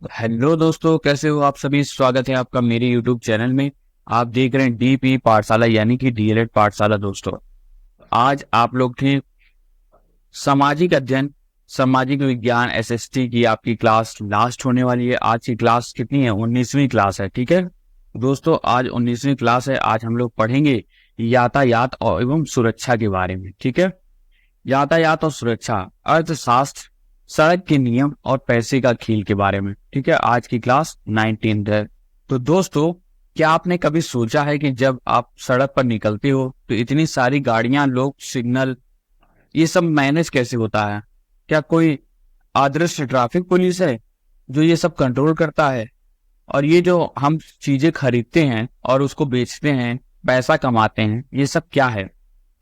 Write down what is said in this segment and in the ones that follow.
Hello दोस्तों, कैसे हो आप सभी। स्वागत है आपका मेरे यूट्यूब चैनल में। आप देख रहे हैं डीपी पाठशाला यानी कि डीएलएड पाठशाला। दोस्तों, आज आप लोग की सामाजिक अध्ययन, सामाजिक विज्ञान एसएसटी की आपकी क्लास लास्ट होने वाली है। आज की क्लास कितनी है? 19वीं क्लास है। ठीक है दोस्तों, आज 19वीं क्लास है। आज हम लोग पढ़ेंगे यातायात और एवं सुरक्षा के बारे में। ठीक है, यातायात और सुरक्षा, अर्थशास्त्र, सड़क के नियम और पैसे का खेल के बारे में। ठीक है, आज की क्लास 19 है। तो दोस्तों, क्या आपने कभी सोचा है कि जब आप सड़क पर निकलते हो तो इतनी सारी गाड़ियां, लोग, सिग्नल, ये सब मैनेज कैसे होता है? क्या कोई आदर्श ट्रैफिक पुलिस है जो ये सब कंट्रोल करता है? और ये जो हम चीजें खरीदते हैं और उसको बेचते हैं, पैसा कमाते हैं, ये सब क्या है?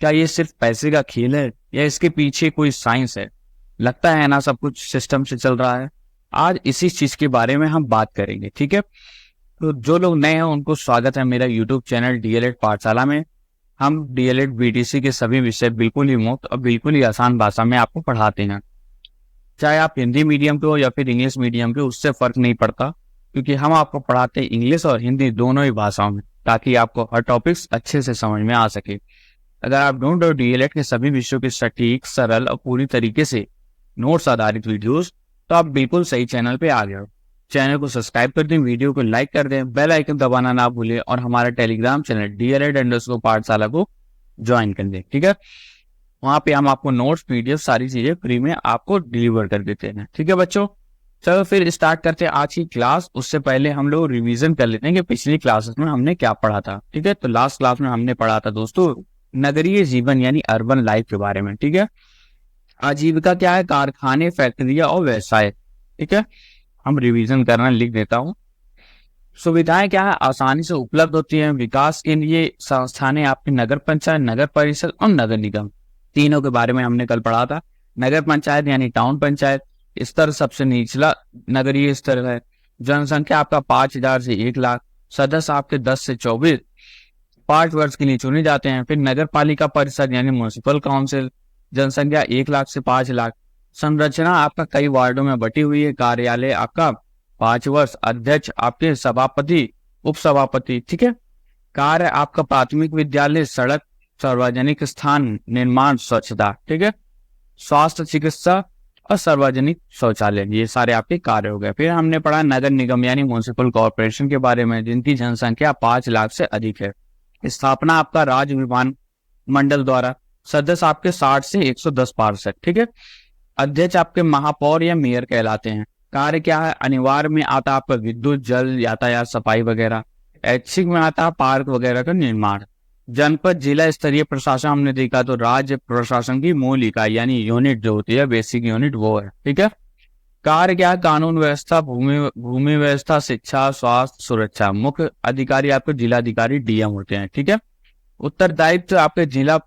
क्या ये सिर्फ पैसे का खेल है या इसके पीछे कोई साइंस है? लगता है ना सब कुछ सिस्टम से चल रहा है। आज इसी चीज के बारे में हम बात करेंगे। ठीक है, तो जो लोग नए हैं उनको स्वागत है मेरा यूट्यूब चैनल डीएलएड पाठशाला में। हम डीएलएड बीटीसी के सभी विषय बिल्कुल ही मुफ्त और बिल्कुल ही आसान भाषा में आपको पढ़ाते हैं। चाहे आप हिंदी मीडियम के हो या फिर इंग्लिश मीडियम के, उससे फर्क नहीं पड़ता, क्योंकि हम आपको पढ़ाते हैं इंग्लिश और हिंदी दोनों ही भाषाओं में, ताकि आपको हर टॉपिक्स अच्छे से समझ में आ सके। अगर आप ढूंढ रहे हो डीएलएड के सभी विषयों के सटीक, सरल और पूरी तरीके से नोट्स आधारित वीडियोस, तो आप बिल्कुल सही चैनल पे आ गए हो। चैनल को सब्सक्राइब कर दें, वीडियो को लाइक कर दें, बेल आइकन दबाना ना भूलें और हमारा टेलीग्राम चैनल डीएलएड पाठशाला को ज्वाइन कर दें। ठीक है, वहां पे हम आपको नोट्स, पीडीएफ, सारी चीजें फ्री में आपको डिलीवर कर देते हैं। ठीक है बच्चों, चलो फिर स्टार्ट करते हैं आज की क्लास। उससे पहले हम लोग रिवीजन कर लेते हैं कि पिछली क्लासेस में हमने क्या पढ़ा था। ठीक है, तो लास्ट क्लास में हमने पढ़ा था दोस्तों नगरीय जीवन यानी अर्बन लाइफ के बारे में। ठीक है, आजीविका क्या है? कारखाने, फैक्ट्रियां और व्यवसाय। ठीक है, हम रिवीजन करना लिख देता हूँ। सुविधाएं क्या है? आसानी से उपलब्ध होती हैं। विकास के लिए संस्थानें आपकी नगर पंचायत, नगर परिषद और नगर निगम, तीनों के बारे में हमने कल पढ़ा था। नगर पंचायत यानी टाउन पंचायत स्तर सबसे निचला नगरीय स्तर है। जनसंख्या आपका 5,000 से 1 लाख। सदस्य आपके 10 से 24 5 वर्ष के लिए चुने जाते हैं। फिर नगर पालिका परिषद यानी म्यूनिसिपल काउंसिल, जनसंख्या 1 लाख से 5 लाख। संरचना आपका कई वार्डों में बटी हुई है। कार्यालय आपका 5 वर्ष। अध्यक्ष आपके सभापति, उप सभापति। ठीक है, कार्य आपका प्राथमिक विद्यालय, सड़क, सार्वजनिक स्थान निर्माण, स्वच्छता। ठीक है, स्वास्थ्य, चिकित्सा और सार्वजनिक शौचालय, ये सारे आपके कार्य हो गए। फिर हमने पढ़ा नगर निगम यानी म्यूनिसिपल कॉर्पोरेशन के बारे में, जिनकी जनसंख्या 5 लाख से अधिक है। स्थापना आपका राज्य विधान मंडल द्वारा। सदस्य आपके 60 से 110 पार्षद। ठीक है, अध्यक्ष आपके महापौर या मेयर कहलाते हैं। कार्य क्या है? अनिवार्य में आता है आपका विद्युत, जल, यातायात, सफाई वगैरह। ऐच्छिक में आता है पार्क वगैरह का निर्माण। जनपद, जिला स्तरीय प्रशासन हमने देखा, तो राज्य प्रशासन की मूल इकाई यानी यूनिट जो होती है, बेसिक यूनिट, वो है। ठीक है, कार्य क्या है? कानून व्यवस्था, भूमि भूमि व्यवस्था, शिक्षा, स्वास्थ्य, सुरक्षा। मुख्य अधिकारी आपके जिलाधिकारी, डीएम होते हैं। ठीक है, उत्तरदायित्व आपके जिला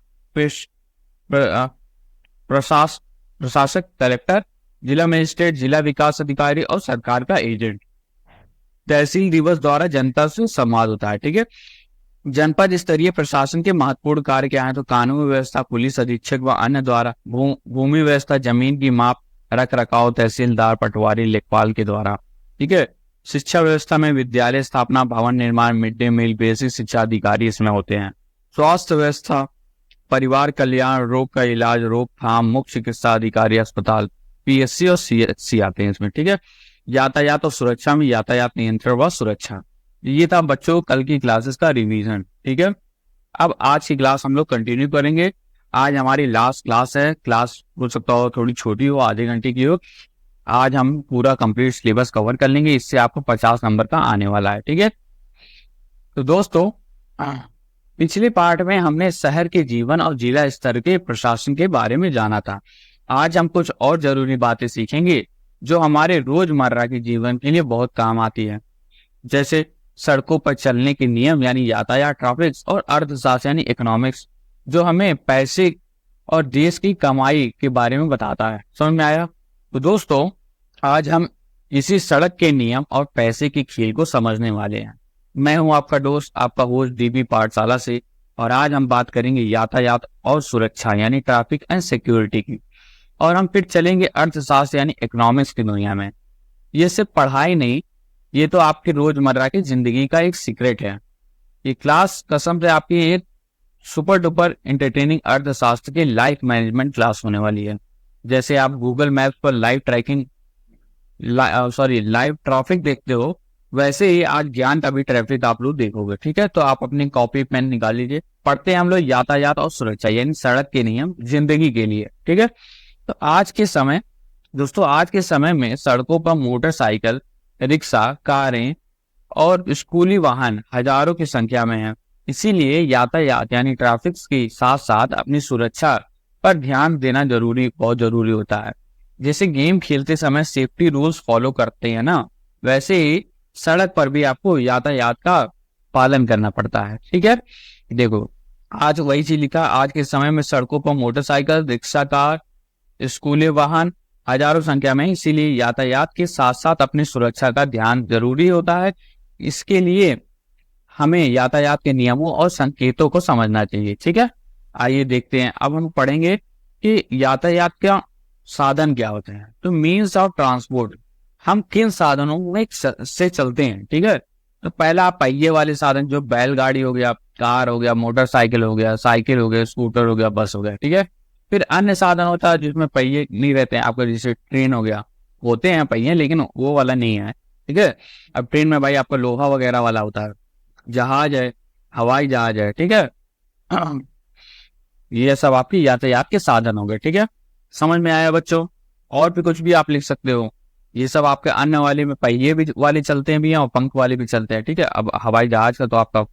प्रशासक, कलेक्टर, जिला मजिस्ट्रेट, जिला विकास अधिकारी और सरकार का एजेंट। तहसील दिवस द्वारा जनता से संवाद होता है। ठीक है, जनपद स्तरीय प्रशासन के महत्वपूर्ण कार्य क्या है? तो कानून व्यवस्था, पुलिस अधीक्षक व अन्य द्वारा। भूमि व्यवस्था, जमीन की माप, रख रखाव, तहसीलदार, पटवारी, लेखपाल के द्वारा। ठीक है, शिक्षा व्यवस्था में विद्यालय स्थापना, भवन निर्माण, मिड डे मील, बेसिक शिक्षा अधिकारी इसमें होते हैं। स्वास्थ्य व्यवस्था, परिवार कल्याण, रोग का इलाज, रोकथाम, मुख्य चिकित्सा अधिकारी, अस्पताल, पीएससी और सीएचसी आते हैं इसमें। ठीक है, यातायात और सुरक्षा में यातायात नियंत्रण व सुरक्षा। ये था बच्चों कल की क्लासेस का रिवीजन। ठीक है, अब आज की क्लास हम लोग कंटिन्यू करेंगे। आज हमारी लास्ट क्लास है। क्लास हो सकता हो थोड़ी छोटी हो, आधे घंटे की हो। आज हम पूरा कंप्लीट सिलेबस कवर कर लेंगे, इससे आपको 50 नंबर का आने वाला है। ठीक है, तो दोस्तों पिछले पार्ट में हमने शहर के जीवन और जिला स्तर के प्रशासन के बारे में जाना था। आज हम कुछ और जरूरी बातें सीखेंगे जो हमारे रोजमर्रा के जीवन के लिए बहुत काम आती है, जैसे सड़कों पर चलने के नियम यानी यातायात, ट्रैफिक, और अर्थशास्त्र यानी इकोनॉमिक्स, जो हमें पैसे और देश की कमाई के बारे में बताता है। समझ में आया? तो दोस्तों आज हम इसी सड़क के नियम और पैसे की खेल को समझने वाले हैं। मैं हूं आपका दोस्त, आपका होस्ट डीबी पाठशाला से, और आज हम बात करेंगे यातायात और सुरक्षा यानी ट्रैफिक एंड सिक्योरिटी की। और हम फिर चलेंगे अर्थशास्त्र यानी इकोनॉमिक्स की दुनिया में। ये सिर्फ पढ़ाई नहीं, ये तो आपकी रोजमर्रा की जिंदगी का एक सीक्रेट है। ये क्लास कसम से आपकी एक सुपर डुपर एंटरटेनिंग अर्थशास्त्र की लाइफ मैनेजमेंट क्लास होने वाली है। जैसे आप गूगल मैप्स पर लाइव ट्रैफिक देखते हो, वैसे ही आज ज्ञान का भी ट्रैफिक आप लोग देखोगे। ठीक है, तो आप अपनी कॉपी पेन निकाल लीजिए। पढ़ते हैं हम लोग यातायात और सुरक्षा, यानी सड़क के नियम जिंदगी के लिए। ठीक है, तो आज के समय दोस्तों, आज के समय में सड़कों पर मोटरसाइकिल, रिक्शा, कारें और स्कूली वाहन हजारों की संख्या में हैं। इसीलिए यातायात यानी ट्रैफिक के साथ साथ अपनी सुरक्षा पर ध्यान देना बहुत जरूरी होता है। जैसे गेम खेलते समय सेफ्टी रूल्स फॉलो करते हैं ना, वैसे ही सड़क पर भी आपको यातायात का पालन करना पड़ता है। ठीक है, देखो आज वही चीज लिखा, आज के समय में सड़कों पर मोटरसाइकिल, रिक्शा, कार, स्कूली वाहन हजारों संख्या में, इसीलिए यातायात के साथ साथ अपनी सुरक्षा का ध्यान जरूरी होता है। इसके लिए हमें यातायात के नियमों और संकेतों को समझना चाहिए। ठीक है, आइए देखते हैं। अब हम पढ़ेंगे कि यातायात का साधन क्या होते हैं। तो मीन्स ऑफ ट्रांसपोर्ट, हम किन साधनों में से चलते हैं। ठीक है, तो पहला पहिए वाले साधन, जो बैलगाड़ी हो गया, कार हो गया, मोटरसाइकिल हो गया, साइकिल हो गया, स्कूटर हो गया, बस हो गया। ठीक है, फिर अन्य साधन होता है जिसमें पहिए नहीं रहते हैं आपका, जैसे ट्रेन हो गया, होते हैं पहिए लेकिन वो वाला नहीं है। ठीक है, अब ट्रेन में भाई आपका लोहा वगैरह वाला होता है, जहाज है, हवाई जहाज है। ठीक है, ये सब आपकी यातायात के साधन हो गए। ठीक है, समझ में आया बच्चों? और भी कुछ भी आप लिख सकते हो। ये सब आपके अन्य वाले में पहिए भी वाले चलते हैं भी हैं और पंख वाले भी चलते हैं। ठीक है, अब हवाई जहाज का तो आपका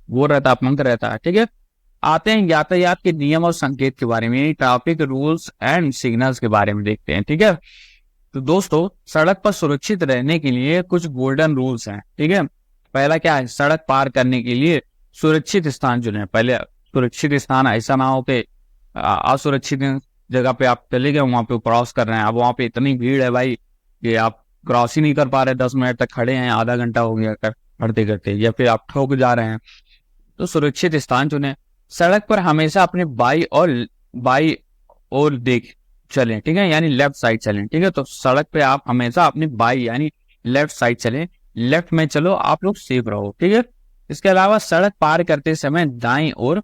वो रहता है, पंख रहता है। ठीक है, आते हैं यातायात के नियम और संकेत के बारे में, ट्रैफिक रूल्स एंड सिग्नल्स के बारे में देखते हैं। ठीक है, तो दोस्तों सड़क पर सुरक्षित रहने के लिए कुछ गोल्डन रूल्स हैं। ठीक है, पहला क्या है, सड़क पार करने के लिए सुरक्षित स्थान चुने। पहले सुरक्षित स्थान, ऐसा ना हो कि असुरक्षित जगह पे आप चले गए, वहां पे क्रॉस कर रहे हैं, अब वहां पे इतनी भीड़ है भाई कि आप क्रॉस ही नहीं कर पा रहे, 10 मिनट तक खड़े हैं, आधा घंटा हो गया करते करते, या फिर आप ठोक जा रहे हैं। तो सुरक्षित स्थान चुने। सड़क पर हमेशा अपने बाई और देख चलें। ठीक है, यानी लेफ्ट साइड चलें। ठीक है, तो सड़क पे आप हमेशा अपनी बाई यानी लेफ्ट साइड चलें, लेफ्ट में चलो, आप लोग सेफ रहो। ठीक है, इसके अलावा सड़क पार करते समय दाईं ओर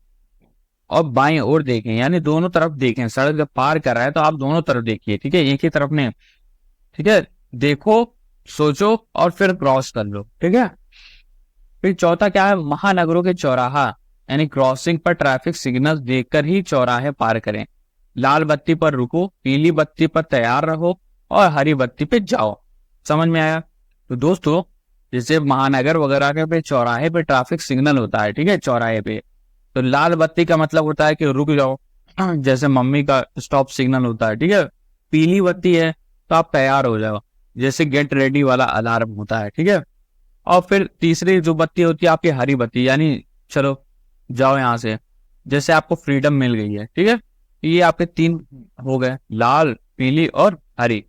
और बाईं ओर देखें, यानी दोनों तरफ देखें। सड़क जब पार कर रहा है तो आप दोनों तरफ देखिए। ठीक है, एक ही तरफ ने, ठीक है, देखो, सोचो और फिर क्रॉस कर लो। ठीक है, फिर चौथा क्या है, महानगरों के चौराहा यानी क्रॉसिंग पर ट्रैफिक सिग्नल देखकर ही चौराहे पार करें। लाल बत्ती पर रुको, पीली बत्ती पर तैयार रहो और हरी बत्ती पे जाओ। समझ में आया? तो दोस्तों जैसे महानगर वगैरह के पे चौराहे पे ट्रैफिक सिग्नल होता है। ठीक है, चौराहे पे तो लाल बत्ती का मतलब होता है कि रुक जाओ, जैसे मम्मी का स्टॉप सिग्नल होता है। ठीक है, पीली बत्ती है तो आप तैयार हो जाओ, जैसे गेट रेडी वाला अलार्म होता है। ठीक है, और फिर तीसरी जो बत्ती होती है आपकी हरी बत्ती, यानी चलो जाओ यहाँ से, जैसे आपको फ्रीडम मिल गई है। ठीक है, ये आपके 3 हो गए, लाल, पीली और हरी।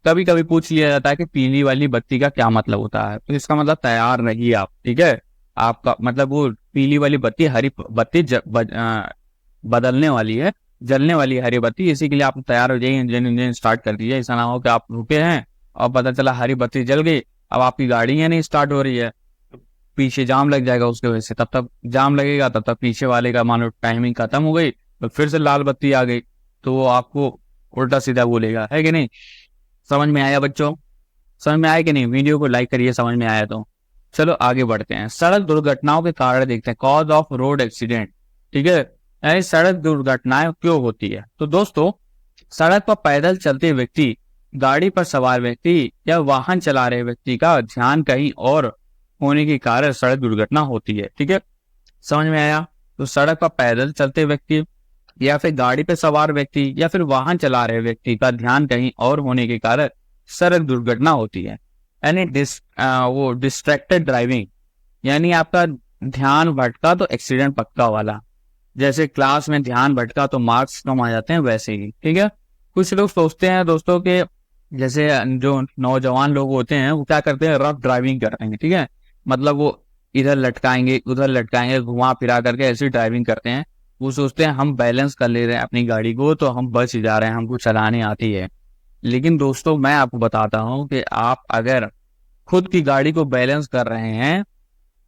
कभी कभी पूछ लिया जाता है कि पीली वाली बत्ती का क्या मतलब होता है, तो इसका मतलब तैयार रहिए आप। ठीक है, आपका मतलब वो पीली वाली बत्ती हरी बत्ती बदलने वाली है, जलने वाली हरी बत्ती, इसी के लिए आप तैयार हो जाइए, इंजन स्टार्ट कर दीजिए। ऐसा ना हो कि आप रुके हैं और पता चला हरी बत्ती जल गई, अब आपकी गाड़ी है नहीं स्टार्ट हो रही है, पीछे जाम लग जाएगा उसके वजह से। तब तक जाम लगेगा, तब तक पीछे वाले का मान लो टाइमिंग खत्म हो गई, तो फिर से लाल बत्ती आ गई, तो वो आपको उल्टा सीधा बोलेगा, है कि नहीं? समझ में आया बच्चों? समझ में आया कि नहीं? वीडियो को लाइक करिए समझ में आया तो। चलो आगे बढ़ते हैं, सड़क दुर्घटनाओं के कारण देखते हैं, कॉज ऑफ रोड एक्सीडेंट। ठीक है, यानी सड़क दुर्घटनाएं क्यों होती है। तो दोस्तों सड़क पर पैदल चलते व्यक्ति, गाड़ी पर सवार व्यक्ति या वाहन चला रहे व्यक्ति का ध्यान कहीं और होने के कारण सड़क दुर्घटना होती है। ठीक है, समझ में आया? तो सड़क पर पैदल चलते व्यक्ति या फिर गाड़ी पे सवार व्यक्ति या फिर वाहन चला रहे व्यक्ति का ध्यान कहीं और होने के कारण सड़क दुर्घटना होती है। यानी वो डिस्ट्रैक्टेड ड्राइविंग, यानी आपका ध्यान भटका तो एक्सीडेंट पक्का वाला। जैसे क्लास में ध्यान भटका तो मार्क्स कम आ जाते हैं, वैसे ही। ठीक है, कुछ लोग सोचते हैं दोस्तों के, जैसे जो नौजवान लोग होते हैं वो क्या करते हैं, रफ ड्राइविंग करते हैं। ठीक है, मतलब वो इधर लटकाएंगे उधर लटकाएंगे, घुमा फिरा करके ऐसी ड्राइविंग करते हैं। वो सोचते हैं हम बैलेंस कर ले रहे हैं अपनी गाड़ी को, तो हम बच जा रहे हैं, हमको चलाने आती है। लेकिन दोस्तों मैं आपको बताता हूं कि आप अगर खुद की गाड़ी को बैलेंस कर रहे हैं,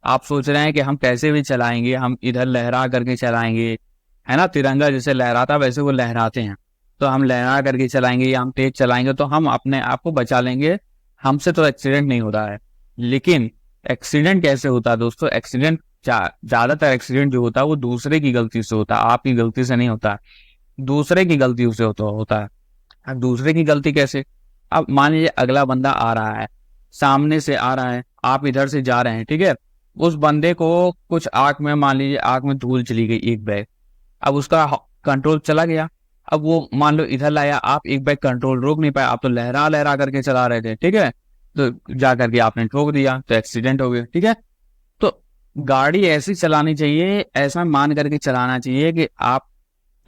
आप सोच रहे हैं कि हम कैसे भी चलाएंगे, हम इधर लहरा करके चलाएंगे, है ना, तिरंगा जैसे लहराता वैसे वो लहराते हैं, तो हम लहरा करके चलाएंगे या हम तेज चलाएंगे तो हम अपने आप को बचा लेंगे, हमसे तो एक्सीडेंट नहीं होता है। लेकिन एक्सीडेंट कैसे होता है दोस्तों? एक्सीडेंट ज्यादातर एक्सीडेंट जो होता है वो दूसरे की गलती से होता है, आपकी गलती से नहीं होता, दूसरे की गलती से होता है। अब दूसरे की गलती कैसे? अब मान लीजिए अगला बंदा आ रहा है, सामने से आ रहा है, आप इधर से जा रहे हैं, ठीक है, उस बंदे को कुछ आंख में, मान लीजिए आंख में धूल चली गई एक बैग, अब उसका कंट्रोल चला गया, अब वो मान लो इधर लाया, आप एक बैग कंट्रोल रोक नहीं पाए, आप तो लहरा लहरा करके चला रहे थे, ठीक है, तो जा करके आपने ठोक दिया तो एक्सीडेंट हो गया, ठीक है। तो गाड़ी ऐसी चलानी चाहिए, ऐसा मान करके चलाना चाहिए कि आप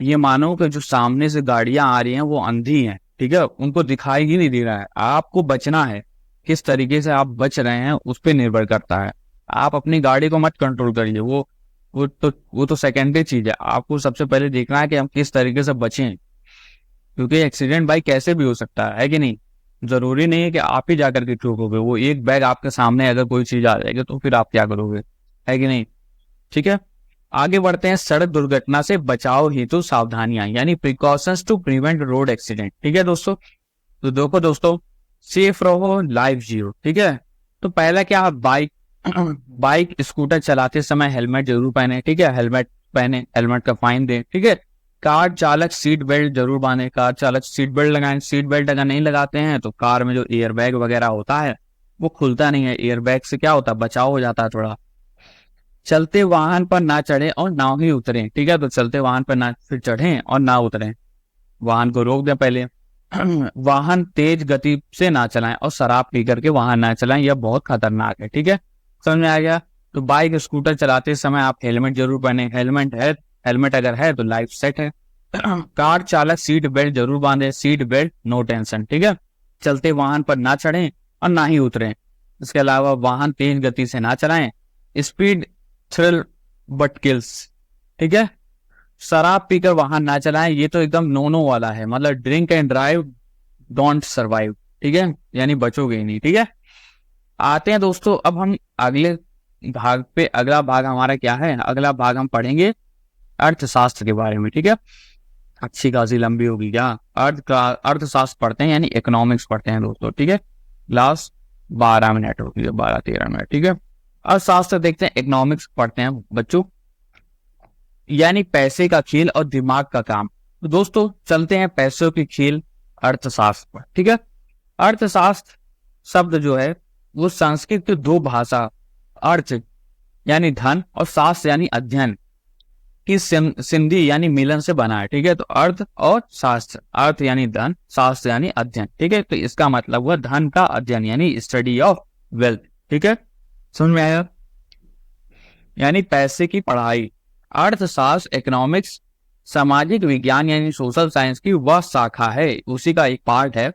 ये मानो कि जो सामने से गाड़ियां आ रही हैं वो अंधी हैं, ठीक है, उनको दिखाई ही नहीं दे रहा है, आपको बचना है, किस तरीके से आप बच रहे हैं उस पर निर्भर करता है। आप अपनी गाड़ी को मत कंट्रोल करिए, वो तो सेकेंडरी चीज है, आपको सबसे पहले देखना है कि हम किस तरीके से बचें, क्योंकि एक्सीडेंट भाई कैसे भी हो सकता है कि नहीं? जरूरी नहीं है कि आप ही जाकर के ठोकोगे, वो एक बैग आपके सामने अगर कोई चीज आ जाएगी तो फिर आप क्या करोगे, है कि नहीं? ठीक है, आगे बढ़ते हैं। सड़क दुर्घटना से बचाव हेतु सावधानियां, यानी precautions to prevent road accident, ठीक है दोस्तों। तो देखो दोस्तों, सेफ रहो, लाइफ जियो, ठीक है। तो पहला क्या, बाइक बाइक स्कूटर चलाते समय हेलमेट जरूर पहने, ठीक है, हेलमेट पहने, हेलमेट का फाइन दे, ठीक है। कार चालक सीट बेल्ट जरूर बांधे, कार चालक सीट बेल्ट लगाएं, सीट बेल्ट अगर नहीं लगाते हैं तो कार में जो एयर बैग वगैरह होता है वो खुलता नहीं है, एयर बैग से क्या होता है, बचाव हो जाता है थोड़ा। चलते वाहन पर ना चढ़े और ना ही उतरें, ठीक है, तो चलते वाहन पर ना फिर चढ़ें और ना उतरें, वाहन को रोक दें पहले। वाहन तेज गति से ना चलाएं और शराब पी करके वाहन ना चलाएं, यह बहुत खतरनाक है, ठीक है, समझ में आ गया। तो बाइक स्कूटर चलाते समय आप हेलमेट जरूर पहने, हेलमेट अगर है तो लाइफ सेट है। कार चालक सीट बेल्ट जरूर बांधे, सीट बेल्ट नो टेंशन, ठीक है। चलते वाहन पर ना चढ़ें और ना ही उतरें। इसके अलावा वाहन तेज गति से ना चलाएं, स्पीड थ्रिल बट किल्स, ठीक है। शराब पीकर वाहन ना चलाएं, ये तो एकदम नो नो वाला है, मतलब drink and drive don't survive, ठीक है, यानी बचोगे ही नहीं, ठीक है। आते हैं दोस्तों, अब हम अगले भाग पे, अगला भाग हमारा क्या है, अगला भाग हम पढ़ेंगे अर्थशास्त्र के बारे में, ठीक है। अच्छी खासी लंबी होगी क्या, अर्थशास्त्र पढ़ते हैं यानी इकोनॉमिक्स पढ़ते हैं दोस्तों, ठीक है। क्लास 12 मिनट होगी, 12-13 मिनट, ठीक है। अर्थशास्त्र देखते हैं, इकोनॉमिक्स पढ़ते हैं बच्चों, यानी पैसे का खेल और दिमाग का काम। तो दोस्तों चलते हैं पैसों की खेल अर्थशास्त्र पर, ठीक है। अर्थशास्त्र शब्द जो है वो संस्कृत की दो भाषा, अर्थ यानी धन और शास्त्र यानी अध्ययन की संधि यानी मिलन से बना है, ठीक है। तो अर्थ और शास्त्र, अर्थ यानी धन, शास्त्र यानी अध्ययन, ठीक है। तो इसका मतलब हुआ धन का अध्ययन यानी स्टडी ऑफ वेल्थ, ठीक है, समझ में आया, यानी पैसे की पढ़ाई। अर्थशास्त्र इकोनॉमिक्स सामाजिक विज्ञान यानी सोशल साइंस की वह शाखा है, उसी का एक पार्ट है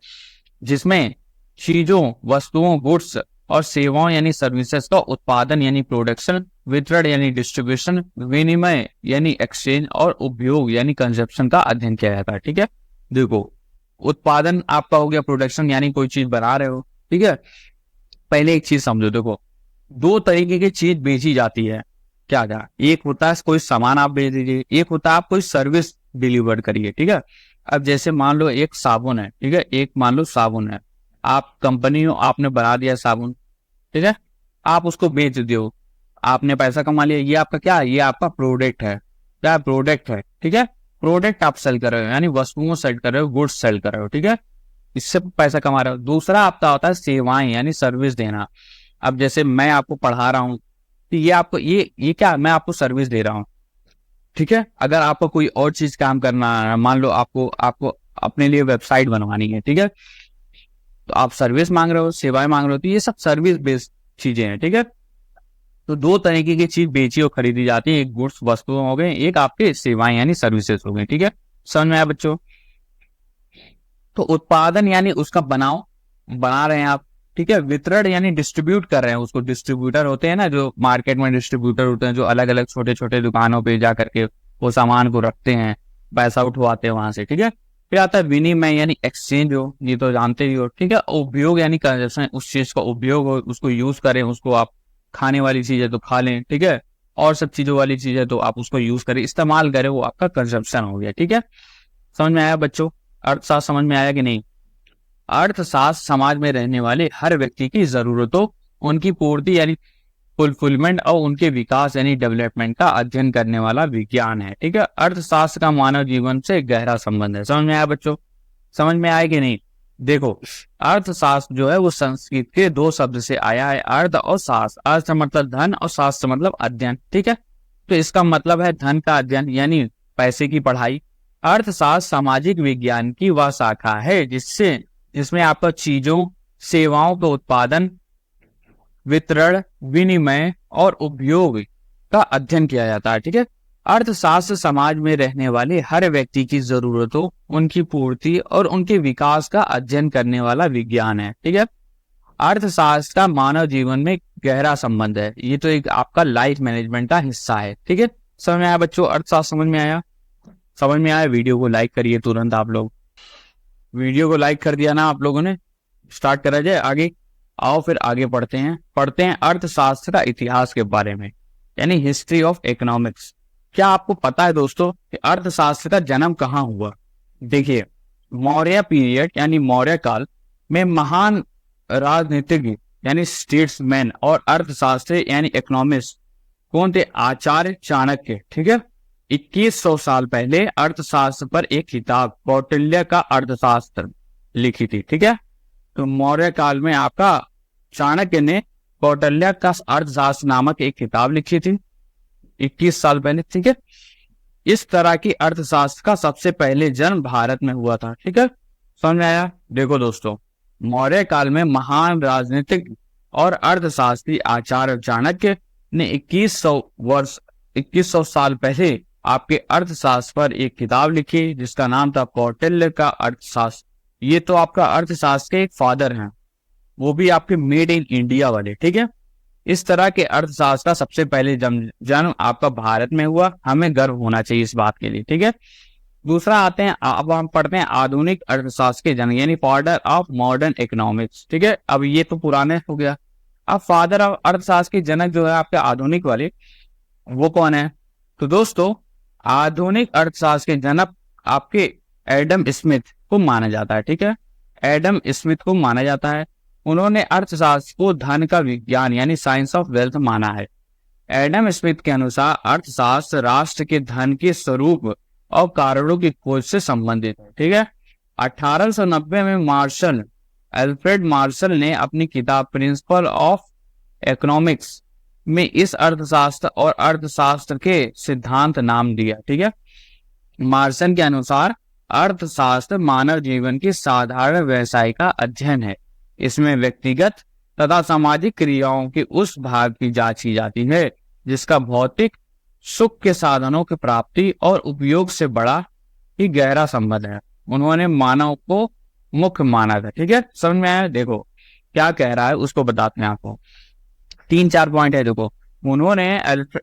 जिसमें चीजों, वस्तुओं, गुड्स और सेवाओं यानी सर्विसेज का उत्पादन यानी प्रोडक्शन, वितरण यानी डिस्ट्रीब्यूशन, विनिमय यानी एक्सचेंज और उपयोग यानी कंजप्शन का अध्ययन किया जाता है, ठीक है। देखो, उत्पादन आपका हो गया, प्रोडक्शन यानी कोई चीज बना रहे हो, ठीक है। पहले एक चीज समझो, देखो दो तरीके की चीज बेची जाती है, क्या क्या, एक होता है कोई सामान आप बेच दीजिए, एक होता है आप कोई सर्विस डिलीवर करिए, ठीक है। अब जैसे मान लो एक साबुन है, ठीक है, एक मान लो साबुन है, आप कंपनी हो, आपने बना दिया साबुन, ठीक है, आप उसको बेच दो, आपने पैसा कमा लिया, ये आपका क्या है, ये आपका प्रोडक्ट है, क्या प्रोडक्ट है, ठीक है। प्रोडक्ट आप सेल कर रहे हो यानी वस्तुओं सेल कर रहे हो, गुड्स सेल कर रहे हो, ठीक है, इससे पैसा कमा रहे हो। दूसरा आपका होता है सेवाएं यानी सर्विस देना। अब जैसे मैं आपको पढ़ा रहा हूँ, तो ये आपको ये क्या, मैं आपको सर्विस दे रहा हूँ, ठीक है। अगर आपको कोई और चीज काम करना है, मान लो आपको आपको अपने लिए वेबसाइट बनवानी है, ठीक है, तो आप सर्विस मांग रहे हो, सेवाएं मांग रहे हो, तो ये सब सर्विस बेस्ड चीजें हैं, ठीक है। तो दो तरीके की चीज बेची और खरीदी जाती है, एक गुड्स वस्तुएं हो गए, एक आपके सेवाएं यानी सर्विसेज हो गए, ठीक है, समझ में आया बच्चों। तो उत्पादन यानी उसका बना रहे हैं आप, ठीक है। वितरण यानी डिस्ट्रीब्यूट कर रहे हैं उसको, डिस्ट्रीब्यूटर होते हैं ना, जो मार्केट में डिस्ट्रीब्यूटर होते हैं, जो अलग अलग छोटे छोटे दुकानों पे जा करके वो सामान को रखते हैं, पैसा उठवाते हैं वहां से, ठीक है। फिर आता है विनिमय यानी एक्सचेंज हो, ये तो जानते ही हो, ठीक है। उपयोग यानी कंजप्शन, उस चीज का उपयोग हो, उसको यूज करें, उसको आप खाने वाली चीज है तो खा लें, ठीक है। और सब चीजों वाली चीज है तो आप उसको यूज करें, इस्तेमाल करें, वो आपका कंजप्शन हो गया, ठीक है। समझ में आया बच्चों? अर्थशास्त्र समझ में आया कि नहीं? अर्थशास्त्र समाज में रहने वाले हर व्यक्ति की जरूरतों, उनकी पूर्ति यानी फुलफिलमेंट और उनके विकास यानी डेवलपमेंट का अध्ययन करने वाला विज्ञान है, ठीक है। अर्थशास्त्र का मानव जीवन से गहरा संबंध है। समझ में आया बच्चों? समझ में आया कि नहीं? देखो, अर्थशास्त्र जो है वो संस्कृत के दो शब्द से आया है, अर्थ और शास्त्र। अर्थ मतलब धन और शास्त्र मतलब अध्ययन, ठीक है। तो इसका मतलब है धन का अध्ययन यानी पैसे की पढ़ाई। अर्थशास्त्र सामाजिक विज्ञान की वह शाखा है जिसमें आपका चीजों, सेवाओं का उत्पादन, वितरण, विनिमय और उपयोग का अध्ययन किया जाता है, ठीक है। अर्थशास्त्र समाज में रहने वाले हर व्यक्ति की जरूरतों, उनकी पूर्ति और उनके विकास का अध्ययन करने वाला विज्ञान है, ठीक है। अर्थशास्त्र का मानव जीवन में गहरा संबंध है, ये तो एक आपका लाइफ मैनेजमेंट का हिस्सा है, ठीक है। समझ में आया बच्चों? अर्थशास्त्र समझ में आया? समझ में आया? वीडियो को लाइक करिए तुरंत आप लोग। वीडियो को लाइक कर दिया ना आप लोगों ने? स्टार्ट करा जाए आगे। आओ फिर आगे पढ़ते हैं अर्थशास्त्र का इतिहास के बारे में, यानी हिस्ट्री ऑफ इकोनॉमिक्स। क्या आपको पता है दोस्तों कि अर्थशास्त्र का जन्म कहाँ हुआ? देखिए, मौर्य पीरियड यानी मौर्य काल में महान राजनीतिज्ञ यानी स्टेट्समैन और अर्थशास्त्री यानी इकोनॉमिस्ट कौन थे? आचार्य चाणक्य, ठीक है। 2100 साल पहले अर्थशास्त्र पर एक किताब कौटिल्य का अर्थशास्त्र लिखी थी, ठीक है। तो मौर्य काल में आपका चाणक्य ने कौटिल्य का अर्थशास्त्र नामक एक किताब लिखी थी 21 साल पहले, ठीक है। इस तरह की अर्थशास्त्र का सबसे पहले जन्म भारत में हुआ था, ठीक है। समझ में आया? देखो दोस्तों, मौर्य काल में महान राजनीतिक और अर्थशास्त्री आचार्य चाणक्य ने 2100 साल पहले आपके अर्थशास्त्र पर एक किताब लिखी जिसका नाम था कौटिल्य का अर्थशास्त्र। ये तो आपका अर्थशास्त्र के एक फादर हैं, वो भी आपके मेड इन इंडिया वाले, ठीक है। इस तरह के अर्थशास्त्र का सबसे पहले जन्म आपका भारत में हुआ, हमें गर्व होना चाहिए इस बात के लिए, ठीक है। दूसरा आते हैं, अब हम पढ़ते हैं आधुनिक अर्थशास्त्र के जन्म यानी फादर ऑफ मॉडर्न इकोनॉमिक्स, ठीक है। अब ये तो पुराने हो गया। अब फादर ऑफ अर्थशास्त्र के जनक जो है आपके आधुनिक वाले, वो कौन है? तो दोस्तों, आधुनिक अर्थशास्त्र के जनक आपके एडम स्मिथ को माना जाता है, ठीक है। एडम स्मिथ को माना जाता है। उन्होंने अर्थशास्त्र को धन का विज्ञान यानी साइंस ऑफ वेल्थ माना है। एडम स्मिथ के अनुसार अर्थशास्त्र राष्ट्र के धन के स्वरूप और कारणों की खोज से संबंधित है, ठीक है। 1890 में अल्फ्रेड मार्शल ने अपनी किताब प्रिंसिपल ऑफ इकोनॉमिक्स में इस अर्थशास्त्र और अर्थशास्त्र के सिद्धांत नाम दिया, ठीक है। मार्शल के अनुसार अर्थशास्त्र मानव जीवन की साधारण व्यवसाय का अध्ययन है। इसमें व्यक्तिगत तथा सामाजिक क्रियाओं के उस भाग की जांच की जाती है जिसका भौतिक सुख के साधनों की प्राप्ति और उपयोग से बड़ा ही गहरा संबंध है। उन्होंने मानव को मुख्य माना था, ठीक है। समझ में आया? देखो क्या कह रहा है उसको बताते हैं आपको। 3-4 पॉइंट है। देखो, उन्होंने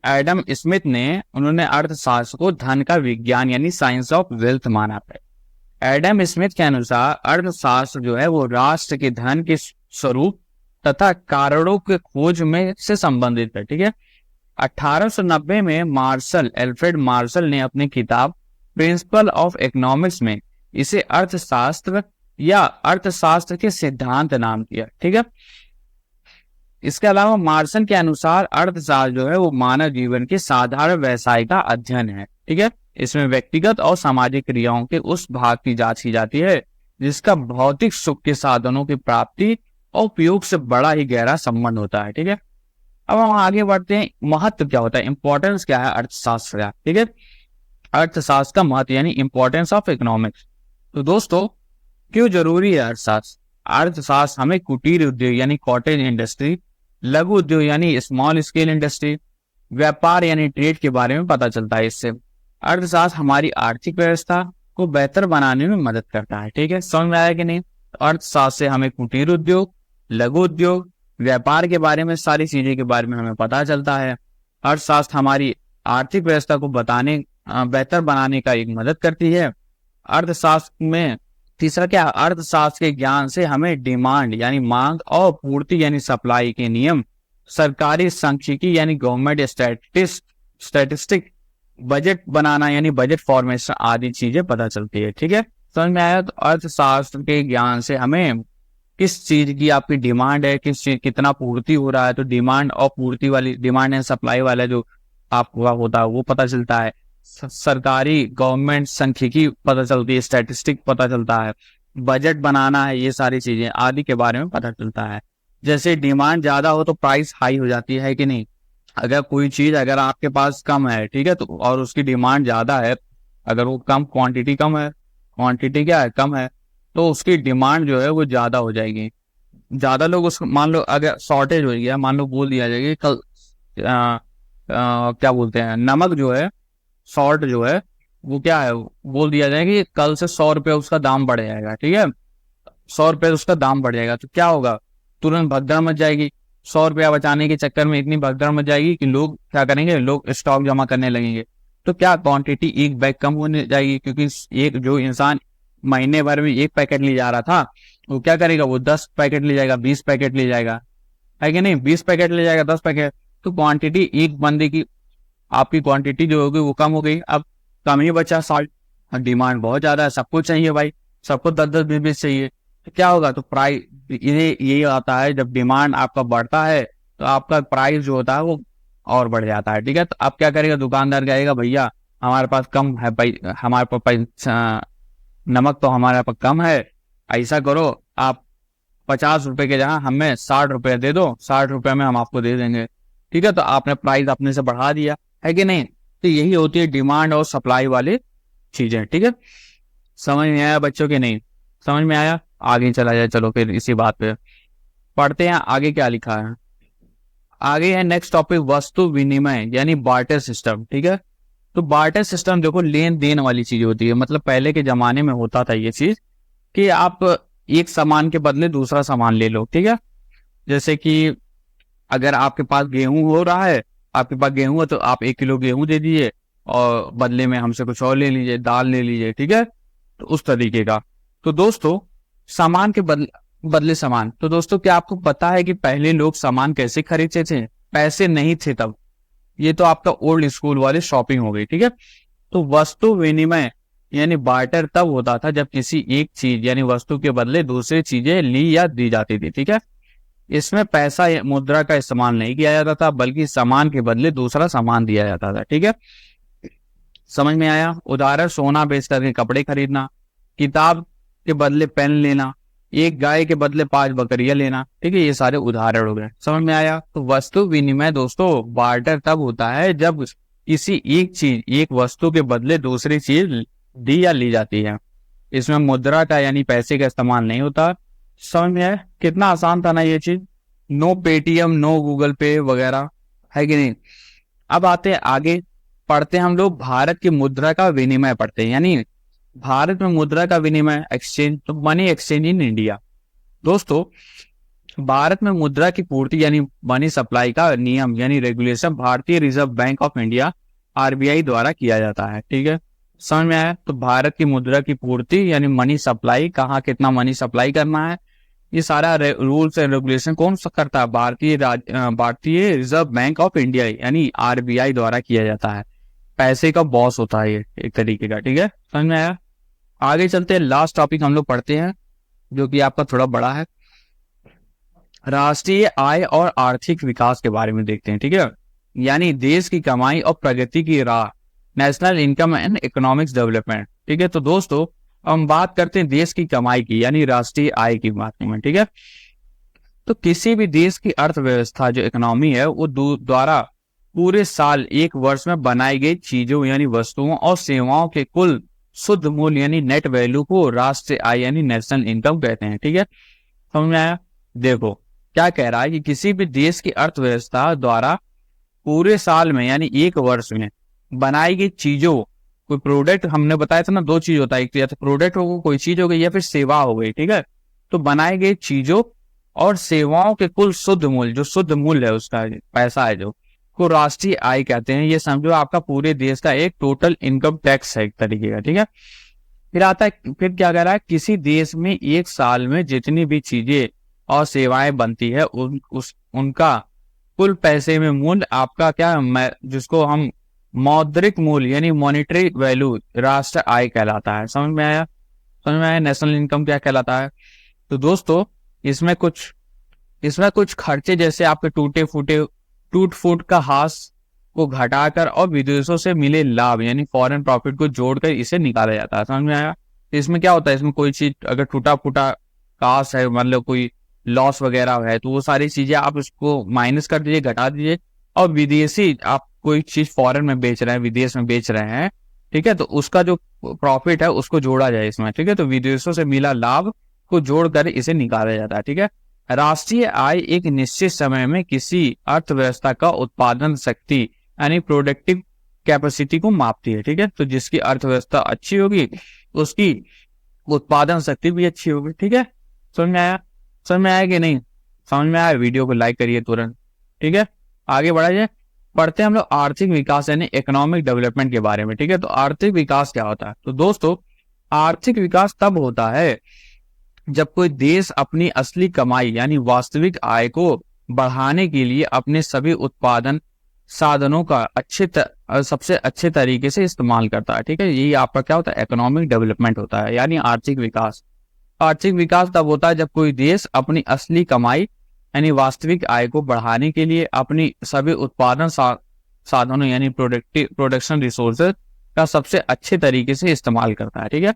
एडम स्मिथ ने उन्होंने अर्थशास्त्र को धन का विज्ञान यानी साइंस ऑफ वेल्थ माना है। एडम स्मिथ के अनुसार अर्थशास्त्र जो है वो राष्ट्र के धन के स्वरूप तथा कारणों के खोज में से संबंधित है, ठीक है। 1890 में अल्फ्रेड मार्शल ने अपनी किताब प्रिंसिपल ऑफ इकोनॉमिक्स में इसे अर्थशास्त्र या अर्थशास्त्र के सिद्धांत नाम दिया, ठीक है। इसके अलावा मार्शल के अनुसार अर्थशास्त्र जो है वो मानव जीवन के साधारण व्यवसाय का अध्ययन है, ठीक है। इसमें व्यक्तिगत और सामाजिक क्रियाओं के उस भाग की जांच की जाती है जिसका भौतिक सुख के साधनों की प्राप्ति और उपयोग से बड़ा ही गहरा संबंध होता है, ठीक है। अब हम आगे बढ़ते हैं, महत्व क्या होता है, इंपॉर्टेंस क्या है अर्थशास्त्र का, ठीक है। अर्थशास्त्र का महत्व यानी इंपॉर्टेंस ऑफ इकोनॉमिक्स। तो दोस्तों, क्यों जरूरी है अर्थशास्त्र? अर्थशास्त्र हमें कुटीर उद्योग यानी कॉटेज इंडस्ट्री, लघु उद्योग यानी स्मॉल स्केल इंडस्ट्री, व्यापार यानी ट्रेड के बारे में पता चलता है। इससे अर्थशास्त्र हमारी आर्थिक व्यवस्था को बेहतर बनाने में मदद करता है, ठीक है। समझ में आया कि नहीं? अर्थशास्त्र से हमें कुटीर उद्योग, लघु उद्योग, व्यापार के बारे में सारी चीजें के बारे में हमें पता चलता है। अर्थशास्त्र हमारी आर्थिक व्यवस्था को बेहतर बनाने का एक मदद करती है। अर्थशास्त्र में तीसरा क्या, अर्थशास्त्र के ज्ञान से हमें डिमांड यानी मांग और पूर्ति यानी सप्लाई के नियम, सरकारी सांख्यिकी यानी गवर्नमेंट स्टैटिस्टिक, बजट बनाना यानी बजट फॉर्मेशन आदि चीजें पता चलती है। ठीक है, समझ में आया। तो अर्थशास्त्र के ज्ञान से हमें किस चीज की आपकी डिमांड है, किस चीज कितना पूर्ति हो रहा है, तो डिमांड और पूर्ति वाली, डिमांड एंड सप्लाई वाला जो आपका होता है वो पता चलता है। सरकारी गवर्नमेंट सांख्यिकी पता चलती है, स्टैटिस्टिक पता चलता है, बजट बनाना है, ये सारी चीजें आदि के बारे में पता चलता है। जैसे डिमांड ज्यादा हो तो प्राइस हाई हो जाती है कि नहीं। अगर कोई चीज अगर आपके पास कम है, ठीक है, तो और उसकी डिमांड ज्यादा है, अगर वो कम क्वांटिटी कम है, क्वांटिटी क्या है कम है, तो उसकी डिमांड जो है वो ज्यादा हो जाएगी। ज्यादा लोग उसको, मान लो अगर शॉर्टेज हो गया, मान लो बोल दिया जाएगा कल क्या बोलते हैं, नमक जो है, शॉर्ट जो है वो क्या है, बोल दिया जाएगा कि कल से 100 रुपये उसका दाम बढ़ जाएगा। ठीक है, 100 रुपये उसका दाम बढ़ जाएगा, तो क्या होगा, तुरंत भगदड़ मच जाएगी। 100 रुपया बचाने के चक्कर में इतनी भगदड़ मच जाएगी कि लोग क्या करेंगे, लोग स्टॉक जमा करने लगेंगे। तो क्या क्वांटिटी एक बैग कम होने जाएगी, क्योंकि एक जो इंसान महीने भर में एक पैकेट ले जा रहा था, वो क्या करेगा, वो 10 पैकेट ले जाएगा, 20 पैकेट ले जाएगा, है कि नहीं, 20 पैकेट ले जाएगा, 10 पैकेट। तो क्वांटिटी एक बंदे की, आपकी क्वांटिटी जो होगी वो कम हो गई, अब कम ही बचा 60, डिमांड बहुत ज्यादा है, सबको चाहिए भाई, सबको 10-10 20-20 चाहिए, तो क्या होगा, तो प्राइस, ये आता है जब डिमांड आपका बढ़ता है तो आपका प्राइस जो होता है वो और बढ़ जाता है। ठीक है, तो अब क्या करेगा, दुकानदार कहेगा भैया हमारे पास कम है भाई, हमारे पास नमक तो हमारे पास कम है, ऐसा करो आप 50 रुपए के जगह हमें 60 रुपए दे दो, 60 रुपए में हम आपको दे देंगे। ठीक है, तो आपने प्राइस अपने से बढ़ा दिया, है कि नहीं। तो यही होती है डिमांड और सप्लाई वाली चीजें। ठीक है, समझ में आया बच्चों के, नहीं समझ में आया, आगे चला जाए, चलो फिर इसी बात पे पढ़ते हैं आगे क्या लिखा है। आगे है नेक्स्ट टॉपिक, वस्तु विनिमय यानी बार्टर सिस्टम। ठीक है, तो बार्टर सिस्टम देखो लेन देन वाली चीज होती है, मतलब पहले के जमाने में होता था ये चीज कि आप एक सामान के बदले दूसरा सामान ले लो। ठीक है, जैसे कि अगर आपके पास गेहूं हो रहा है, आपके पास गेहूं है तो आप 1 किलो गेहूं दे दीजिए और बदले में हमसे कुछ और ले लीजिए, दाल ले लीजिए। ठीक है, तो उस तरीके का। तो दोस्तों सामान के बदले सामान, तो दोस्तों क्या आपको पता है कि पहले लोग सामान कैसे खरीदते थे, पैसे नहीं थे तब। ये तो आपका ओल्ड स्कूल वाली शॉपिंग हो गई। ठीक है, तो वस्तु विनिमय यानी बार्टर तब होता था जब किसी एक चीज यानी वस्तु के बदले दूसरी चीजें ली या दी जाती थी। ठीक है, इसमें पैसा या मुद्रा का इस्तेमाल नहीं किया जाता था, बल्कि सामान के बदले दूसरा सामान दिया जाता था। ठीक है, समझ में आया। उदाहरण, सोना बेच करके कपड़े खरीदना, किताब के बदले पेन लेना, एक गाय के बदले 5 बकरियां लेना। ठीक है, ये सारे उदाहरण हो गए, समझ में आया। तो वस्तु विनिमय दोस्तों बार्टर तब होता है जब किसी एक चीज, एक वस्तु के बदले दूसरी चीज दी या ली जाती है। इसमें मुद्रा का यानी पैसे का इस्तेमाल नहीं होता। समझ में आया, कितना आसान था ना ये चीज, नो पेटीएम, नो गूगल पे वगैरह, है कि नहीं। अब आते हैं आगे, पढ़ते हैं हम लोग भारत की मुद्रा का विनिमय पढ़ते हैं, यानी भारत में मुद्रा का विनिमय, एक्सचेंज, तो मनी एक्सचेंज इन इंडिया। दोस्तों भारत में मुद्रा की पूर्ति यानी मनी सप्लाई का नियम यानी रेगुलेशन भारतीय reserve bank of India RBI द्वारा किया जाता है। ठीक है, समझ में आया। तो भारत की मुद्रा की पूर्ति यानी मनी सप्लाई, कहाँ कितना मनी सप्लाई करना है, ये सारा रूल्स एंड रेगुलेशन कौन सा करता है, भारतीय रिजर्व बैंक ऑफ इंडिया यानी आरबीआई द्वारा किया जाता है। पैसे का बॉस होता है ये एक तरीके का। ठीक है, समझ में आया। आगे चलते हैं, लास्ट टॉपिक हम लोग पढ़ते हैं जो कि आपका थोड़ा बड़ा है, राष्ट्रीय आय और आर्थिक विकास के बारे में देखते हैं। ठीक है, यानी देश की कमाई और प्रगति की राह, national income and economics development. ठीक है, तो दोस्तों हम बात करते हैं देश की कमाई की यानी राष्ट्रीय आय की बात में। ठीक है, तो किसी भी देश की अर्थव्यवस्था जो इकोनॉमी है वो द्वारा पूरे साल एक वर्ष में बनाई गई चीजों यानी वस्तुओं और सेवाओं के कुल शुद्ध मूल्य यानी नेट वैल्यू को राष्ट्रीय आय यानी नेशनल इनकम कहते हैं। ठीक है, समझ में आया। देखो क्या कह रहा है कि किसी भी देश की अर्थव्यवस्था द्वारा पूरे साल में यानी एक वर्ष में बनाई गई चीजों, कोई प्रोडक्ट, हमने बताया था ना 2 चीज होता है, एक तो या तो प्रोडक्ट हो कोई चीज हो गई या फिर सेवा हो गई। ठीक है, तो बनाई गई चीजों और सेवाओं के कुल शुद्ध मूल्य, जो शुद्ध मूल्य है उसका पैसा है जो, को राष्ट्रीय आय कहते हैं। ये समझो आपका पूरे देश का एक टोटल इनकम टैक्स है एक तरीके का। ठीक है, फिर आता है, फिर क्या कह रहा है, किसी देश में एक साल में जितनी भी चीजें और सेवाएं बनती है उनका कुल पैसे में मूल्य आपका क्या, जिसको हम मौद्रिक मूल्य यानी मॉनेटरी वैल्यू राष्ट्र आय कहलाता है। समझ में आया? समझ में आया? नेशनल इनकम क्या कहलाता है? तो दोस्तों इसमें कुछ खर्चे जैसे आपके टूट फूट का हास को घटाकर और विदेशों से मिले लाभ यानी फॉरेन प्रॉफिट को जोड़कर इसे निकाला जाता है। समझ में आया? तो इसमें क्या होता है, इसमें कोई चीज अगर टूटा फूटा कास है, मतलब कोई लॉस वगैरह है, तो वो सारी चीजें आप उसको माइनस कर दीजिए, घटा दीजिए, और विदेशी आप कोई चीज फॉरेन में बेच रहे हैं, विदेश में बेच रहे हैं, ठीक है, तो उसका जो प्रॉफिट है उसको जोड़ा जाए इसमें, ठीक है, तो विदेशों से मिला लाभ को जोड़कर इसे निकाला जाता है। ठीक है, राष्ट्रीय आय एक निश्चित समय में किसी अर्थव्यवस्था का उत्पादन शक्ति यानी प्रोडक्टिव कैपेसिटी को मापती है। ठीक है, तो जिसकी अर्थव्यवस्था अच्छी होगी उसकी उत्पादन शक्ति भी अच्छी होगी। ठीक है, समझ में आया? समझ में आया कि नहीं? समझ में आया? वीडियो को लाइक करिए तुरंत। ठीक है, आगे बढ़ा जाए, पढ़ते हैं हम लोग आर्थिक विकास यानी इकोनॉमिक डेवलपमेंट के बारे में। ठीक है, तो आर्थिक विकास क्या होता है? तो दोस्तों आर्थिक विकास तब होता है जब कोई देश अपनी असली कमाई यानी वास्तविक आय को बढ़ाने के लिए अपने सभी उत्पादन साधनों का सबसे अच्छे तरीके से इस्तेमाल करता है। ठीक है, यही आपका क्या होता है, इकोनॉमिक डेवलपमेंट होता है यानी आर्थिक विकास। आर्थिक विकास तब होता है जब कोई देश अपनी असली कमाई यानी वास्तविक आय को बढ़ाने के लिए अपनी सभी उत्पादन साधनों यानी प्रोडक्शन रिसोर्सेज का सबसे अच्छे तरीके से इस्तेमाल करता है। ठीक है,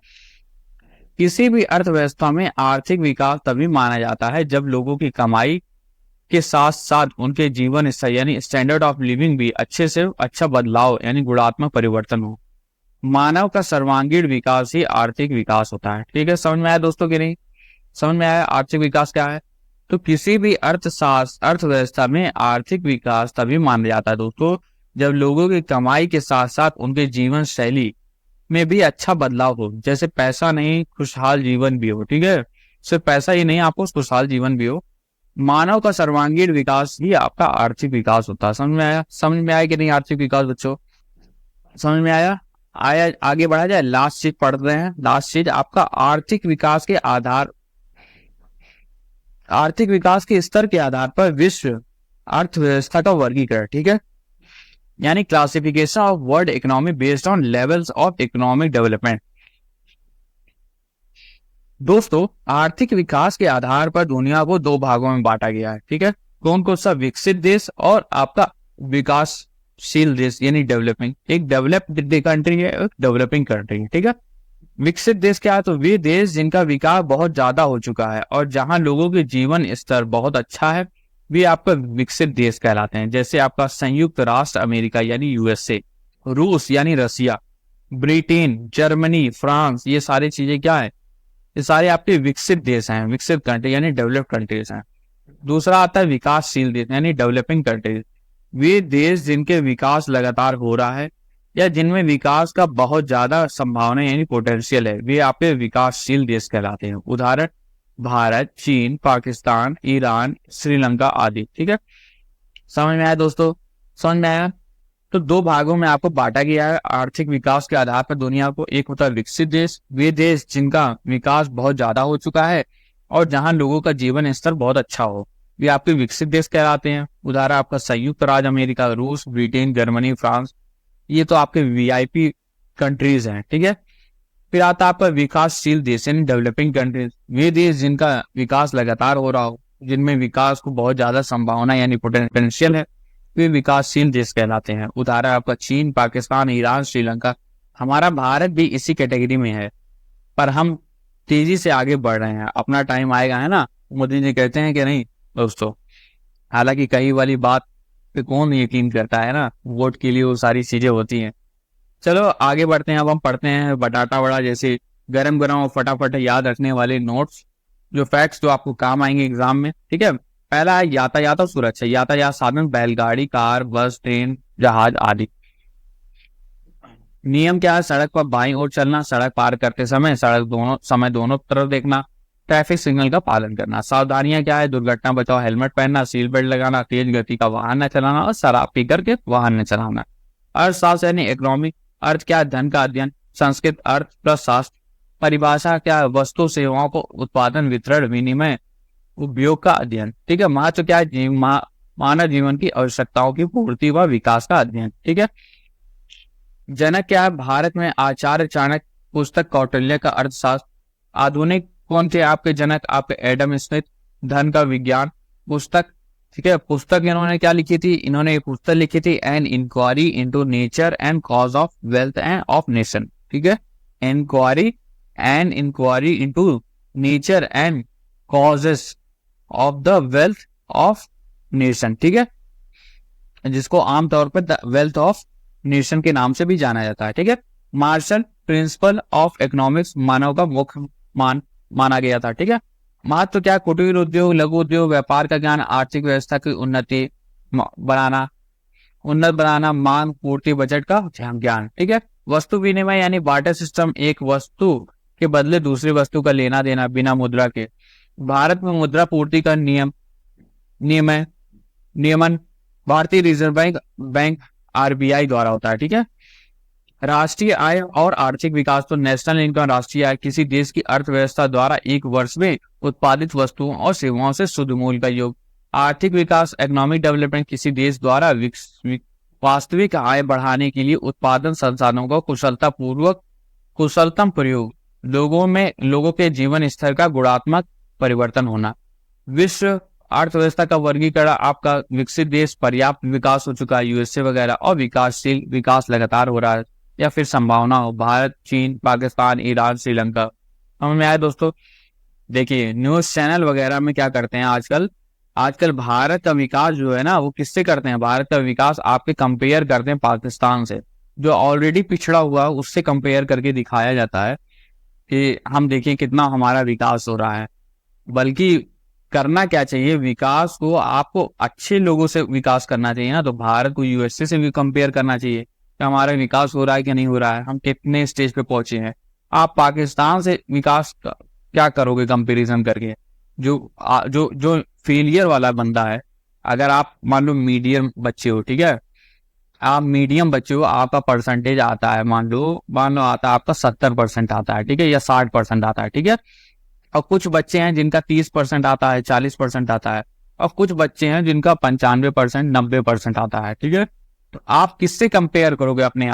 किसी भी अर्थव्यवस्था में आर्थिक विकास तभी माना जाता है जब लोगों की कमाई के साथ साथ उनके जीवन स्तर यानी स्टैंडर्ड ऑफ लिविंग भी अच्छे से अच्छा बदलाव यानी गुणात्मक परिवर्तन हो। मानव का सर्वांगीण विकास ही आर्थिक विकास होता है। ठीक है, समझ में आया दोस्तों कि नहीं? समझ में आया आर्थिक विकास क्या है? तो किसी भी अर्थव्यवस्था में आर्थिक विकास तभी माना जाता है दोस्तों जब लोगों की कमाई के साथ साथ उनके जीवन शैली में भी अच्छा बदलाव हो। जैसे पैसा नहीं, खुशहाल जीवन भी हो। ठीक है, सिर्फ पैसा ही नहीं, आपको खुशहाल जीवन भी हो। मानव का सर्वांगीण विकास ही आपका आर्थिक विकास होता है। समझ में आया? समझ में आया कि नहीं आर्थिक विकास बच्चों? समझ में आया? आगे बढ़ा जाए, लास्ट चीज पढ़ रहे हैं। लास्ट चीज आपका आर्थिक विकास के स्तर के आधार पर विश्व अर्थव्यवस्था का वर्गीकरण। ठीक है, यानी classification of world economy based on levels of economic development. दोस्तों आर्थिक विकास के आधार पर दुनिया को दो भागों में बांटा गया है। ठीक है, कौन कौन सा? विकसित देश और आपका विकासशील देश यानी डेवलपिंग। एक डेवलप्ड कंट्री है, एक डेवलपिंग कंट्री है। ठीक है, विकसित देश क्या है? तो वे देश जिनका विकास बहुत ज्यादा हो चुका है और जहां लोगों के जीवन स्तर बहुत अच्छा है वे आपका विकसित देश कहलाते हैं। जैसे आपका संयुक्त राष्ट्र अमेरिका यानी यूएसए, रूस यानी रसिया, ब्रिटेन, जर्मनी, फ्रांस, ये सारी चीजें क्या है? ये सारे आपके विकसित देश हैं, विकसित कंट्री यानी डेवलप्ड कंट्रीज हैं। दूसरा आता है विकासशील देश यानी डेवलपिंग कंट्रीज। वे देश जिनके विकास लगातार हो रहा है या जिनमें विकास का बहुत ज्यादा संभावना यानी पोटेंशियल है, वे आपके विकासशील देश कहलाते हैं। उदाहरण भारत, चीन, पाकिस्तान, ईरान, श्रीलंका आदि। ठीक है, समझ में आया दोस्तों? समझ में आया? तो दो भागों में आपको बांटा गया है आर्थिक विकास के आधार पर दुनिया को। एक होता है विकसित देश, वे देश जिनका विकास बहुत ज्यादा हो चुका है और जहां लोगों का जीवन स्तर बहुत अच्छा हो, वे आपके विकसित देश कहलाते हैं। उदाहरण आपका संयुक्त राज्य अमेरिका, रूस, ब्रिटेन, जर्मनी, फ्रांस, ये तो आपके वीआईपी कंट्रीज हैं। ठीक है, फिर आता है आपका विकासशील देश यानी डेवलपिंग कंट्रीज। वे देश जिनका विकास लगातार हो रहा हो, जिनमें विकास को बहुत ज्यादा संभावना यानी पोटेंशियल है, वे विकासशील देश कहलाते हैं। उदाहरण आपका चीन, पाकिस्तान, ईरान, श्रीलंका। हमारा भारत भी इसी कैटेगरी में है, पर हम तेजी से आगे बढ़ रहे हैं। अपना टाइम आएगा, है ना? मोदी जी कहते हैं कि नहीं दोस्तों? हालांकि कई वाली बात पे कौन यकीन करता है ना, वोट के लिए वो सारी चीजें होती हैं। चलो आगे बढ़ते हैं। अब हम पढ़ते हैं बटाटा वड़ा जैसे गरम गरम और फटाफट याद रखने वाले नोट्स, जो फैक्ट्स जो आपको काम आएंगे एग्जाम में। ठीक है, पहला है यातायात और सुरक्षा। यातायात साधन बैलगाड़ी, कार, बस, ट्रेन, जहाज आदि। नियम क्या है? सड़क पर बाईं ओर चलना, सड़क पार करते समय दोनों तरफ देखना, ट्रैफिक सिग्नल का पालन करना। सावधानियां क्या है? दुर्घटना बचाओ, हेलमेट पहनना, सीट बेल्ट लगाना, तेज गति का वाहन न चलाना और शराब पी करके वाहन न चलाना। अर्थशास्त्र यानी इकोनॉमिक। अर्थ क्या है? धन का अध्ययन। संस्कृत अर्थ प्लस शास्त्र परिभाषा क्या है? वस्तु सेवाओं को उत्पादन, वितरण, विनिमय, उपयोग का अध्ययन। ठीक है। महत्व क्या है? मानव जीवन की आवश्यकताओं की पूर्ति व विकास का अध्ययन। ठीक है। जनक क्या है? भारत में आचार्य चाणक्य, पुस्तक कौटिल्य का अर्थशास्त्र। आधुनिक कौन थे आपके जनक? आपके एडम स्मिथ, धन का विज्ञान पुस्तक। ठीक है। पुस्तक इन्होंने क्या लिखी थी? इन्होंने एक पुस्तक लिखी थी, an inquiry into nature and cause of wealth and of nation. ठीक है। Inquiry into nature and causes of the wealth of nation. ठीक है। जिसको आमतौर पर द वेल्थ ऑफ नेशन के नाम से भी जाना जाता है। ठीक है। मार्शल प्रिंसिपल ऑफ इकोनॉमिक्स मानव का मुख्य माना गया था। ठीक है। महत्व क्या? कुटीर उद्योग, लघु उद्योग, व्यापार का ज्ञान, आर्थिक व्यवस्था की उन्नत बनाना, मांग पूर्ति, बजट का ज्ञान। ठीक है। वस्तु विनिमय यानी बार्टर सिस्टम, एक वस्तु के बदले दूसरी वस्तु का लेना देना बिना मुद्रा के। भारत में मुद्रा पूर्ति का नियमन भारतीय रिजर्व बैंक आरबीआई द्वारा होता है। ठीक है। राष्ट्रीय आय और आर्थिक विकास, तो नेशनल इनकम राष्ट्रीय आय किसी देश की अर्थव्यवस्था द्वारा एक वर्ष में उत्पादित वस्तुओं और सेवाओं से शुद्ध मूल्य का योग। आर्थिक विकास, इकोनॉमिक डेवलपमेंट किसी देश द्वारा वास्तविक आय बढ़ाने के लिए उत्पादन संसाधनों का कुशलतम प्रयोग, लोगों के जीवन स्तर का गुणात्मक परिवर्तन होना। विश्व अर्थव्यवस्था का वर्गीकरण आपका विकसित देश, पर्याप्त विकास हो चुका है यूएसए वगैरह, और विकासशील विकास लगातार हो रहा है या फिर संभावना हो, भारत, चीन, पाकिस्तान, ईरान, श्रीलंका। समझ में आया दोस्तों? देखिए न्यूज चैनल वगैरह में क्या करते हैं आजकल भारत का विकास जो है ना, वो किससे करते हैं? भारत का विकास आपके कंपेयर करते हैं पाकिस्तान से, जो ऑलरेडी पिछड़ा हुआ, उससे कंपेयर करके दिखाया जाता है कि हम देखिए कितना हमारा विकास हो रहा है। बल्कि करना क्या चाहिए? विकास को आपको अच्छे लोगों से विकास करना चाहिए ना। तो भारत को यूएसए से भी कंपेयर करना चाहिए कि हमारा विकास हो रहा है कि नहीं हो रहा है, हम कितने स्टेज पे पहुंचे हैं। आप पाकिस्तान से विकास क्या करोगे कंपैरिजन करके? जो फेलियर वाला बंदा है, अगर आप मान लो मीडियम बच्चे हो, ठीक है, आप मीडियम बच्चे हो, आपका परसेंटेज आता है, मान लो आता है आपका 70% आता है, ठीक है, या 60% आता है, ठीक है। और कुछ बच्चे हैं जिनका 30% आता है, 40% आता है, और कुछ बच्चे हैं जिनका 95%, 90% आता है, ठीक है। तो आप किससे कंपेयर करोगे अपने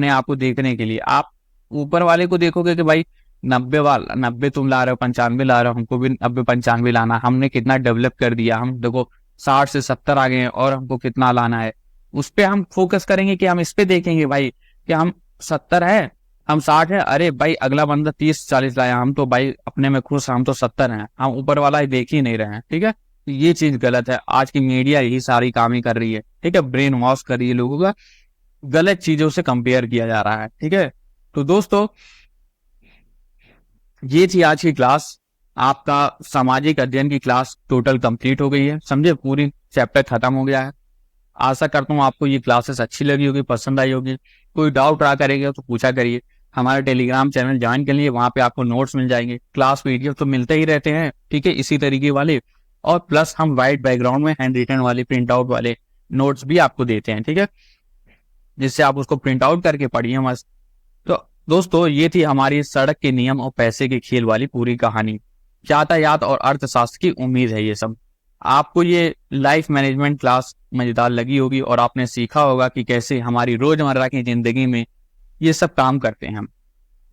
आप को देखने के लिए? आप ऊपर वाले को देखोगे कि भाई 90 तुम ला रहे हो, 95 ला रहे हो, हमको भी 90-95 लाना, हमने कितना डेवलप कर दिया, हम देखो 60 से 70 आ गए हैं और हमको कितना लाना है। उस पर हम फोकस करेंगे कि हम इस पे देखेंगे भाई कि हम 70 है, हम 60 है, अरे भाई अगला बंदा 30-40 लाया, हम तो भाई अपने में खुश, हम तो 70 हैं, हम ऊपर वाला ही देख ही नहीं रहे हैं, ठीक है। ये चीज गलत है। आज की मीडिया यही सारी काम ही कर रही है, ठीक है, ब्रेन वॉश कर रही है लोगों का, गलत चीजों से कंपेयर किया जा रहा है, ठीक है। तो दोस्तों ये थी आज की क्लास, आपका सामाजिक अध्ययन की क्लास टोटल कंप्लीट हो गई है, समझे, पूरी चैप्टर खत्म हो गया है। आशा करता हूँ आपको ये क्लासेस अच्छी लगी होगी, पसंद आई होगी। कोई डाउट रहा करेगा तो पूछा करिए। हमारे टेलीग्राम चैनल ज्वाइन कर लिए, वहां पे आपको नोट्स मिल जाएंगे, क्लास पीडीएफ तो मिलते ही रहते हैं, ठीक है, इसी तरीके वाले, और प्लस हम व्हाइट बैकग्राउंड में हैंड रिटन वाले, प्रिंट आउट वाले नोट्स भी आपको देते हैं, ठीक है, जिससे आप उसको प्रिंट आउट करके पढ़िए मस्त। तो दोस्तों ये थी हमारी सड़क के नियम और पैसे के खेल वाली पूरी कहानी, यातायात और अर्थशास्त्र की उम्मीद है ये सब आपको ये लाइफ मैनेजमेंट क्लास मजेदार लगी होगी और आपने सीखा होगा कि कैसे हमारी रोजमर्रा की जिंदगी में ये सब काम करते हैं हम।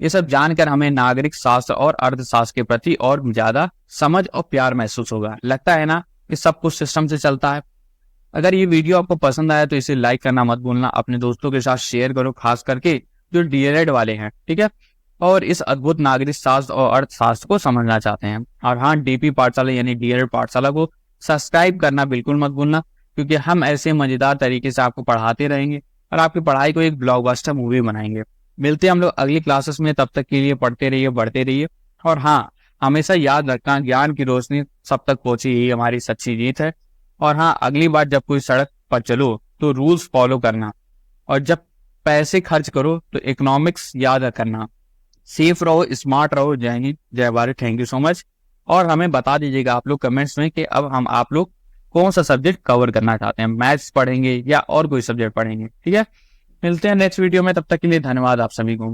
ये सब जानकर हमें नागरिक शास्त्र और अर्थशास्त्र के प्रति और ज्यादा समझ और प्यार महसूस होगा। लगता है ना कि सब कुछ सिस्टम से चलता है। अगर ये वीडियो आपको पसंद आया तो इसे लाइक करना मत भूलना, अपने दोस्तों के साथ शेयर करो, खास करके जो डीएलएड वाले हैं, ठीक है, और इस अद्भुत नागरिक शास्त्र और अर्थशास्त्र को समझना चाहते हैं। और हाँ, डीपी पाठशाला यानी डीएलएड पाठशाला को सब्सक्राइब करना बिल्कुल मत भूलना, क्योंकि हम ऐसे मजेदार तरीके से आपको पढ़ाते रहेंगे और आपकी पढ़ाई को एक ब्लॉकबस्टर मूवी बनाएंगे। मिलते हैं हम लोग अगली क्लासेस में, तब तक के लिए पढ़ते रहिए, बढ़ते रहिए। और हाँ, हमेशा याद रखना, ज्ञान की रोशनी सब तक पहुंची, यही हमारी सच्ची जीत है। और हाँ, अगली बार जब कोई सड़क पर चलो तो रूल्स फॉलो करना, और जब पैसे खर्च करो तो इकोनॉमिक्स याद करना। सेफ रहो, स्मार्ट रहो। जय हिंद, जय Bharat, thank you so much. और हमें बता दीजिएगा आप लोग कमेंट्स में कि अब आप लोग कौन सा सब्जेक्ट कवर करना चाहते हैं, मैथ्स पढ़ेंगे या और कोई सब्जेक्ट पढ़ेंगे, ठीक है। मिलते हैं नेक्स्ट वीडियो में, तब तक के लिए धन्यवाद आप सभी को।